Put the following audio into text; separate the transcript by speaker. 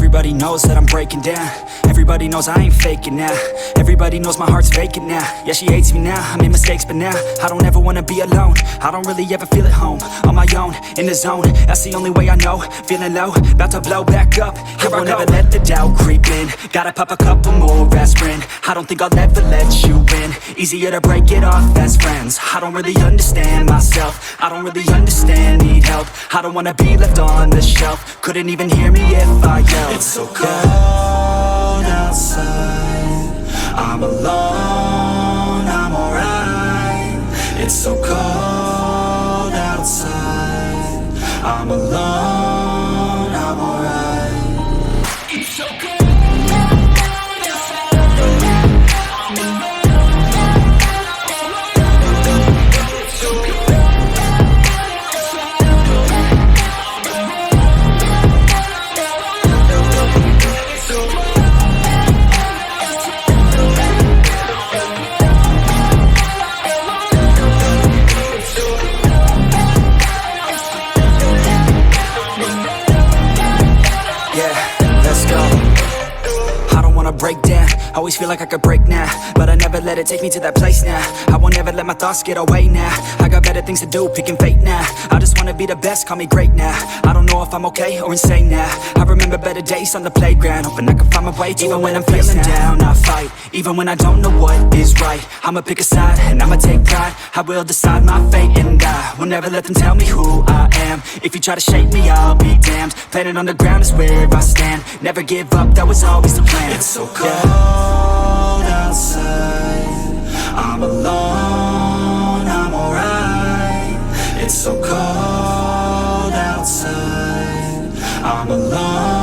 Speaker 1: Everybody knows that I'm breaking down. Everybody knows I ain't faking now. Everybody knows my heart's vacant now. Yeah, she hates me now, I made mistakes but now I don't ever wanna be alone. I don't really ever feel at home. On my own, in the zone, that's the only way I know. Feeling low, about to blow back up. Here I won't ever let the doubt creep in. Gotta pop a couple more aspirin. I don't think I'll ever let you in. Easier to break it off as friends. I don't really understand myself. I don't really understand, need help. I don't wanna be left on the shelf. Couldn't even hear me if I yelled. It's so cold outside, I'm alone, I'm alright. It's so cold outside, I'm alone, I'm alright. It's so cold. Break down, always feel like I could break now, but I never let it take me to that place now. I won't ever let my thoughts get away now. I got better things to do, picking fate now. I just wanna be the best, call me great now. I don't know if I'm okay or insane now. I remember better days on the playground, hoping I can find my way. Even when I'm feeling down, I fight. Even when I don't know what is right, I'ma pick a side and I'ma take pride. I will decide my fate and I will never let them tell me who I am. If you try to shake me, I'll be damned. Planet on the ground is where I stand. Never give up, that was always the plan. It's so cold outside, I'm alone, I'm alright. It's so cold outside, I'm alone.